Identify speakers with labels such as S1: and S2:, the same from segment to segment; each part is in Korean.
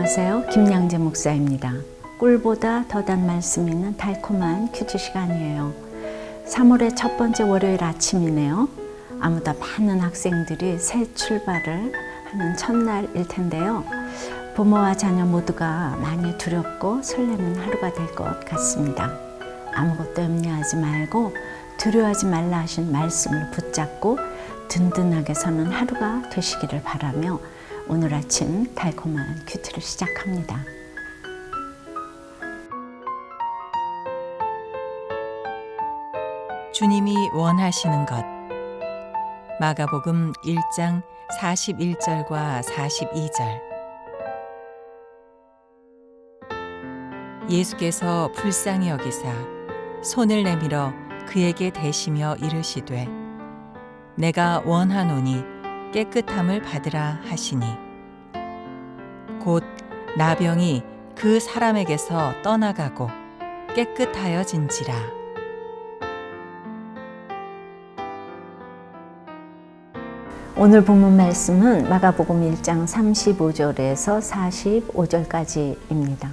S1: 안녕하세요. 김양재 목사입니다. 꿀보다 더 단 말씀이 있는 달콤한 퀴즈 시간이에요. 3월의 첫 번째 월요일 아침이네요. 아무도 많은 학생들이 새 출발을 하는 첫날일 텐데요. 부모와 자녀 모두가 많이 두렵고 설레는 하루가 될 것 같습니다. 아무것도 염려하지 말고 두려워하지 말라 하신 말씀을 붙잡고 든든하게 서는 하루가 되시기를 바라며 오늘 아침 달콤한 큐티를 시작합니다.
S2: 주님이 원하시는 것. 마가복음 1장 41절과 42절. 예수께서 불쌍히 여기사 손을 내밀어 그에게 대시며 이르시되 내가 원하노니 깨끗함을 받으라 하시니 곧 나병이 그 사람에게서 떠나가고 깨끗하여진지라.
S1: 오늘 본문 말씀은 마가복음 1장 35절에서 45절까지입니다.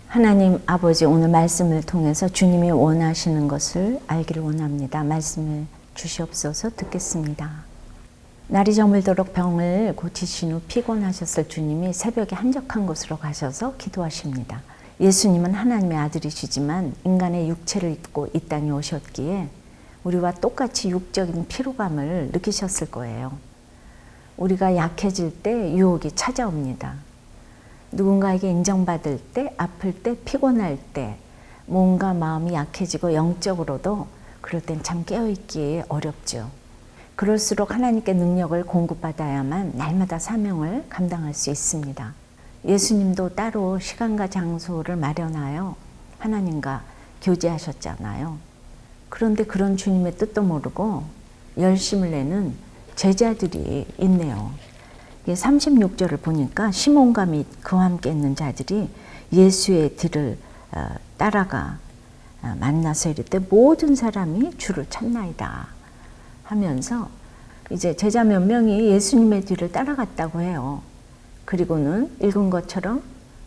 S1: 하나님 아버지, 오늘 말씀을 통해서 주님이 원하시는 것을 알기를 원합니다. 말씀을 주시옵소서. 듣겠습니다. 날이 저물도록 병을 고치신 후 피곤하셨을 주님이 새벽에 한적한 곳으로 가셔서 기도하십니다. 예수님은 하나님의 아들이시지만 인간의 육체를 입고 이 땅에 오셨기에 우리와 똑같이 육적인 피로감을 느끼셨을 거예요. 우리가 약해질 때 유혹이 찾아옵니다. 누군가에게 인정받을 때, 아플 때, 피곤할 때, 몸과 마음이 약해지고 영적으로도 그럴 땐 참 깨어있기 어렵죠. 그럴수록 하나님께 능력을 공급받아야만 날마다 사명을 감당할 수 있습니다. 예수님도 따로 시간과 장소를 마련하여 하나님과 교제하셨잖아요. 그런데 그런 주님의 뜻도 모르고 열심을 내는 제자들이 있네요. 36절을 보니까 시몬과 및 그와 함께 있는 자들이 예수의 뒤를 따라가 만나서 이르되 모든 사람이 주를 찾나이다 하면서 이제 제자 몇 명이 예수님의 뒤를 따라갔다고 해요. 그리고는 읽은 것처럼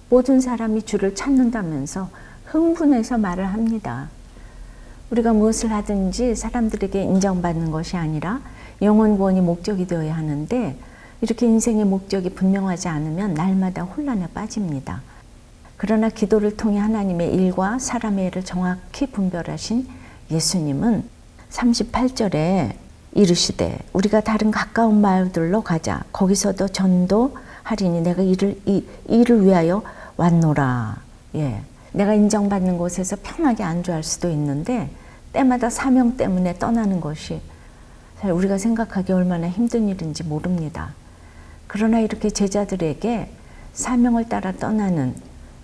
S1: 모든 사람이 주를 찾는다면서 흥분해서 말을 합니다. 우리가 무엇을 하든지 사람들에게 인정받는 것이 아니라 영혼 구원이 목적이 되어야 하는데 이렇게 인생의 목적이 분명하지 않으면 날마다 혼란에 빠집니다. 그러나 기도를 통해 하나님의 일과 사람의 일을 정확히 분별하신 예수님은 38절에 이르시되 우리가 다른 가까운 마을들로 가자. 거기서도 전도하리니 내가 이를 위하여 왔노라. 내가 인정받는 곳에서 편하게 안주할 수도 있는데 때마다 사명 때문에 떠나는 것이 우리가 생각하기 얼마나 힘든 일인지 모릅니다. 그러나 이렇게 제자들에게 사명을 따라 떠나는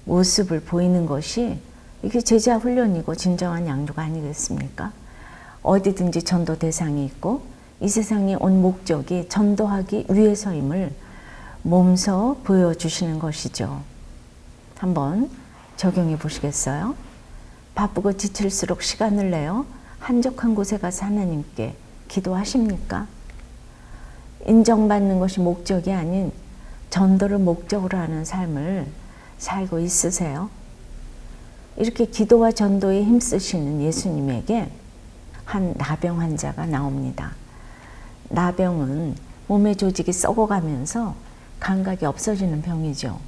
S1: 모습을 보이는 것이 이게 제자 훈련이고 진정한 양육가 아니겠습니까? 어디든지 전도 대상이 있고 이 세상에 온 목적이 전도하기 위해서임을 몸소 보여주시는 것이죠. 한번 적용해 보시겠어요? 바쁘고 지칠수록 시간을 내어 한적한 곳에 가서 하나님께 기도하십니까? 인정받는 것이 목적이 아닌 전도를 목적으로 하는 삶을 살고 있으세요? 이렇게 기도와 전도에 힘쓰시는 예수님에게 한 나병 환자가 나옵니다. 나병은 몸의 조직이 썩어가면서 감각이 없어지는 병이죠.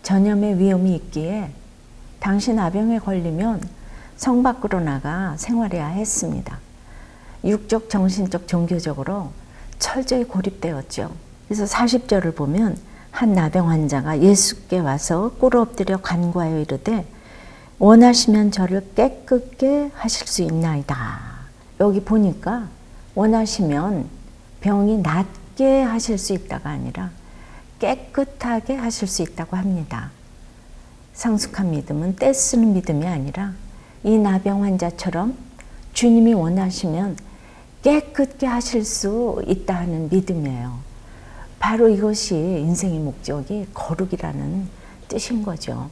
S1: 전염의 위험이 있기에 당시 나병에 걸리면 성 밖으로 나가 생활해야 했습니다. 육적, 정신적, 종교적으로 철저히 고립되었죠. 그래서 40절을 보면 한 나병 환자가 예수께 와서 꿇어 엎드려 간구하여 이르되 원하시면 저를 깨끗게 하실 수 있나이다. 여기 보니까 원하시면 병이 낫게 하실 수 있다가 아니라 깨끗하게 하실 수 있다고 합니다. 성숙한 믿음은 떼쓰는 믿음이 아니라 이 나병 환자처럼 주님이 원하시면 깨끗게 하실 수 있다 하는 믿음이에요. 바로 이것이 인생의 목적이 거룩이라는 뜻인 거죠.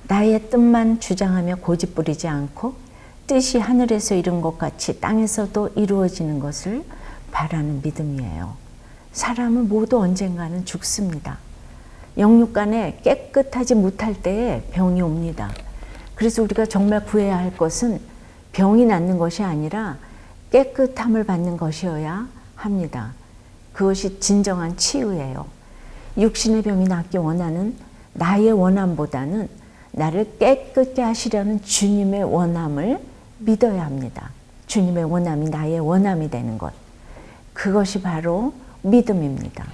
S1: 나의 뜻만 주장하며 고집 부리지 않고 뜻이 하늘에서 이룬 것 같이 땅에서도 이루어지는 것을 바라는 믿음이에요. 사람은 모두 언젠가는 죽습니다. 영육간에 깨끗하지 못할 때에 병이 옵니다. 그래서 우리가 정말 구해야 할 것은 병이 낫는 것이 아니라 깨끗함을 받는 것이어야 합니다. 그것이 진정한 치유예요. 육신의 병이 낫기 원하는 나의 원함보다는 나를 깨끗게 하시려는 주님의 원함을 믿어야 합니다. 주님의 원함이 나의 원함이 되는 것. 그것이 바로 믿음입니다.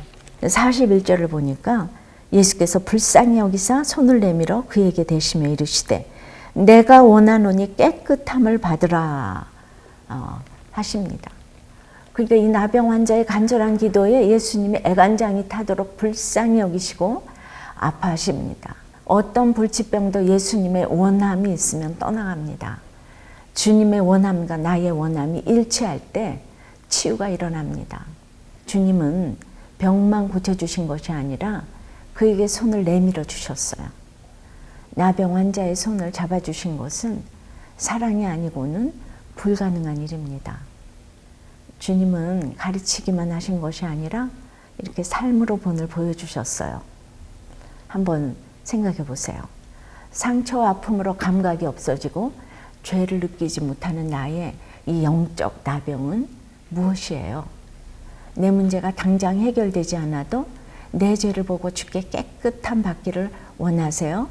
S1: 41절을 보니까 예수께서 불쌍히 여기사 손을 내밀어 그에게 대시며 이르시되 내가 원하노니 깨끗함을 받으라 하십니다. 그러니까 이 나병 환자의 간절한 기도에 예수님이 애간장이 타도록 불쌍히 여기시고 아파하십니다. 어떤 불치병도 예수님의 원함이 있으면 떠나갑니다. 주님의 원함과 나의 원함이 일치할 때 치유가 일어납니다. 주님은 병만 고쳐주신 것이 아니라 그에게 손을 내밀어 주셨어요. 나병 환자의 손을 잡아주신 것은 사랑이 아니고는 불가능한 일입니다. 주님은 가르치기만 하신 것이 아니라 이렇게 삶으로 본을 보여주셨어요. 한번 생각해 보세요. 상처와 아픔으로 감각이 없어지고 죄를 느끼지 못하는 나의 이 영적 나병은 무엇이에요? 내 문제가 당장 해결되지 않아도 내 죄를 보고 주께 깨끗함 받기를 원하세요?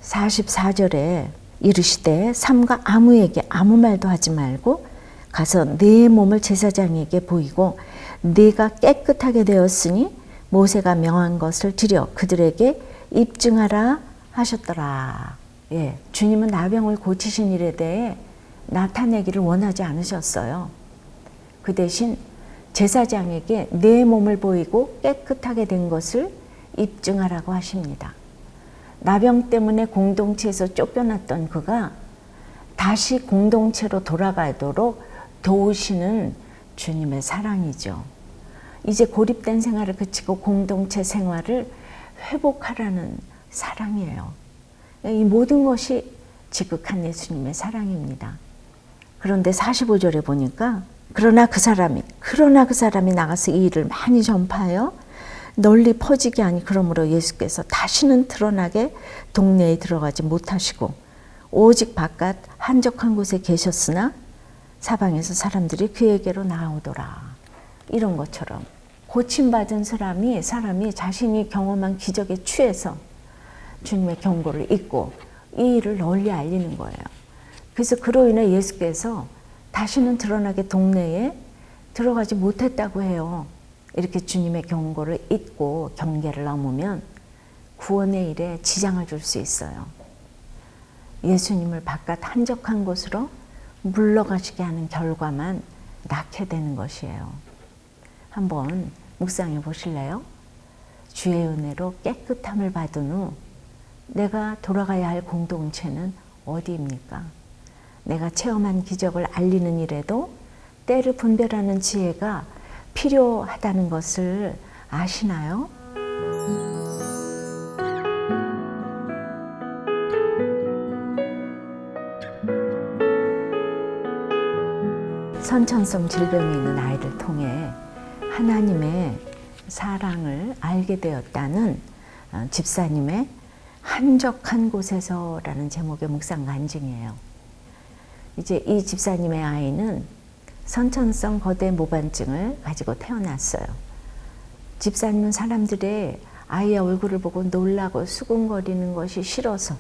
S1: 44절에 이르시되 삼가 아무에게 아무 말도 하지 말고 가서 네 몸을 제사장에게 보이고 네가 깨끗하게 되었으니 모세가 명한 것을 드려 그들에게 입증하라 하셨더라. 예, 주님은 나병을 고치신 일에 대해 나타내기를 원하지 않으셨어요. 그 대신 제사장에게 내 몸을 보이고 깨끗하게 된 것을 입증하라고 하십니다. 나병 때문에 공동체에서 쫓겨났던 그가 다시 공동체로 돌아가도록 도우시는 주님의 사랑이죠. 이제 고립된 생활을 그치고 공동체 생활을 회복하라는 사랑이에요. 이 모든 것이 지극한 예수님의 사랑입니다. 그런데 45절에 보니까 그러나 그 사람이 나가서 이 일을 많이 전파하여 널리 퍼지게 하니 그러므로 예수께서 다시는 드러나게 동네에 들어가지 못하시고 오직 바깥 한적한 곳에 계셨으나 사방에서 사람들이 그에게로 나오더라. 이런 것처럼 고침받은 사람이 자신이 경험한 기적에 취해서 주님의 경고를 잊고 이 일을 널리 알리는 거예요. 그래서 그로 인해 예수께서 다시는 드러나게 동네에 들어가지 못했다고 해요. 이렇게 주님의 경고를 잊고 경계를 넘으면 구원의 일에 지장을 줄 수 있어요. 예수님을 바깥 한적한 곳으로 물러가시게 하는 결과만 낳게 되는 것이에요. 한번 묵상해 보실래요? 주의 은혜로 깨끗함을 받은 후 내가 돌아가야 할 공동체는 어디입니까? 내가 체험한 기적을 알리는 일에도 때를 분별하는 지혜가 필요하다는 것을 아시나요? 선천성 질병이 있는 아이를 통해 하나님의 사랑을 알게 되었다는 집사님의 한적한 곳에서라는 제목의 묵상 간증이에요. 이제 이 집사님의 아이는 선천성 거대 모반증을 가지고 태어났어요. 집사님은 사람들의 아이의 얼굴을 보고 놀라고 수군거리는 것이 싫어서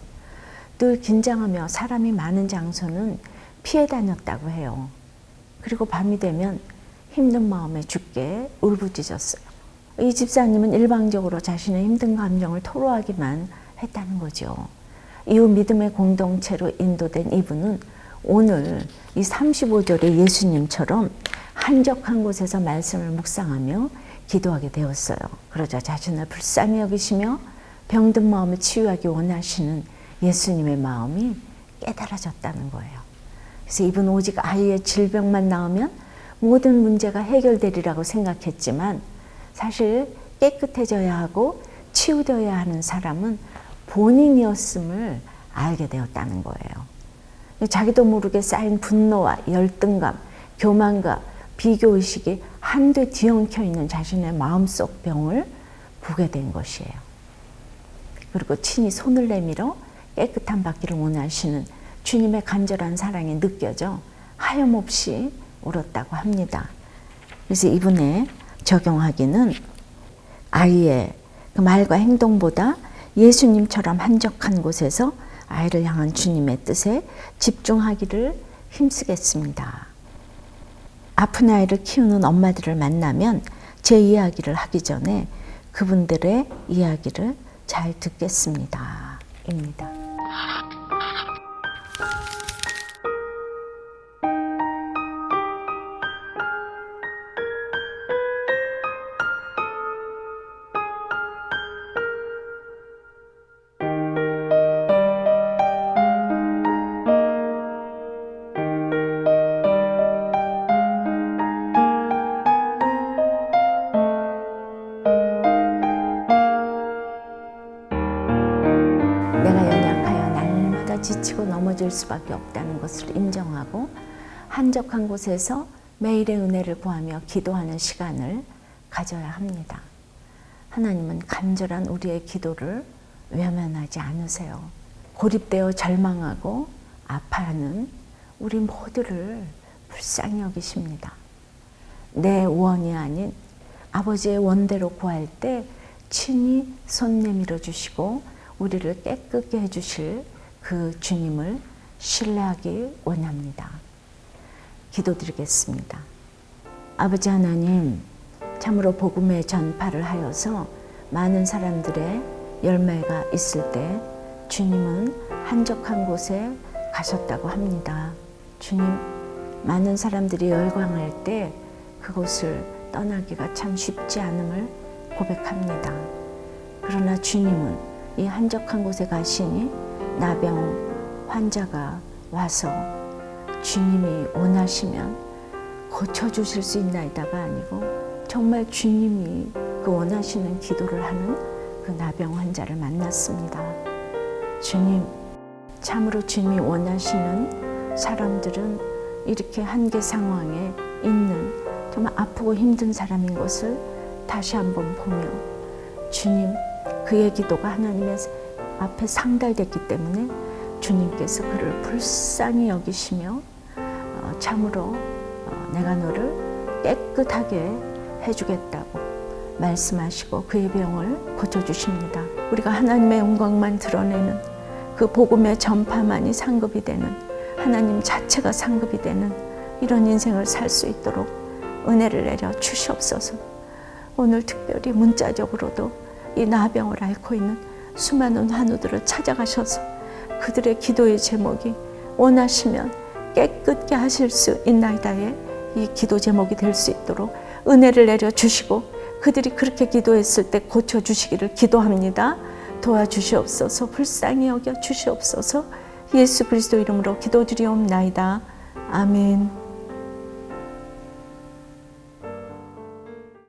S1: 늘 긴장하며 사람이 많은 장소는 피해 다녔다고 해요. 그리고 밤이 되면 힘든 마음에 죽게 울부짖었어요. 이 집사님은 일방적으로 자신의 힘든 감정을 토로하기만 했다는 거죠. 이후 믿음의 공동체로 인도된 이분은 오늘 이 35절의 예수님처럼 한적한 곳에서 말씀을 묵상하며 기도하게 되었어요. 그러자 자신을 불쌍히 여기시며 병든 마음을 치유하기 원하시는 예수님의 마음이 깨달아졌다는 거예요. 그래서 이분 오직 아이의 질병만 나으면 모든 문제가 해결되리라고 생각했지만 사실 깨끗해져야 하고 치유되어야 하는 사람은 본인이었음을 알게 되었다는 거예요. 자기도 모르게 쌓인 분노와 열등감, 교만과 비교의식이 한데 뒤엉켜 있는 자신의 마음속 병을 보게 된 것이에요. 그리고 친히 손을 내밀어 깨끗함 받기를 원하시는 주님의 간절한 사랑이 느껴져 하염없이 울었다고 합니다. 그래서 이분에 적용하기는 아이의 그 말과 행동보다 예수님처럼 한적한 곳에서 아이를 향한 주님의 뜻에 집중하기를 힘쓰겠습니다. 아픈 아이를 키우는 엄마들을 만나면 제 이야기를 하기 전에 그분들의 이야기를 잘 듣겠습니다. 입니다. 내가 연약하여 날마다 지치고 넘어질 수밖에 없다는 것을 인정하고 한적한 곳에서 매일의 은혜를 구하며 기도하는 시간을 가져야 합니다. 하나님은 간절한 우리의 기도를 외면하지 않으세요. 고립되어 절망하고 아파하는 우리 모두를 불쌍히 여기십니다. 내 원이 아닌 아버지의 원대로 구할 때 친히 손 내밀어 주시고 우리를 깨끗게 해주실 그 주님을 신뢰하기 원합니다. 기도드리겠습니다. 아버지 하나님, 참으로 복음의 전파를 하여서 많은 사람들의 열매가 있을 때 주님은 한적한 곳에 가셨다고 합니다. 주님, 많은 사람들이 열광할 때 그곳을 떠나기가 참 쉽지 않음을 고백합니다. 그러나 주님은 이 한적한 곳에 가시니 나병 환자가 와서 주님이 원하시면 고쳐주실 수 있나이다가 아니고 정말 주님이 그 원하시는 기도를 하는 그 나병 환자를 만났습니다. 주님, 참으로 주님이 원하시는 사람들은 이렇게 한계 상황에 있는 정말 아프고 힘든 사람인 것을 다시 한번 보며 주님, 그의 기도가 하나님의 앞에 상달됐기 때문에 주님께서 그를 불쌍히 여기시며 참으로 내가 너를 깨끗하게 해주겠다고 말씀하시고 그의 병을 고쳐주십니다. 우리가 하나님의 영광만 드러내는 그 복음의 전파만이 상급이 되는 하나님 자체가 상급이 되는 이런 인생을 살 수 있도록 은혜를 내려 주시옵소서. 오늘 특별히 문자적으로도 이 나병을 앓고 있는 수많은 환우들을 찾아가셔서 그들의 기도의 제목이 원하시면 깨끗게 하실 수 있나이다의 이 기도 제목이 될 수 있도록 은혜를 내려 주시고 그들이 그렇게 기도했을 때 고쳐주시기를 기도합니다. 도와주시옵소서. 불쌍히 여겨 주시옵소서. 예수 그리스도 이름으로 기도드리옵나이다. 아멘.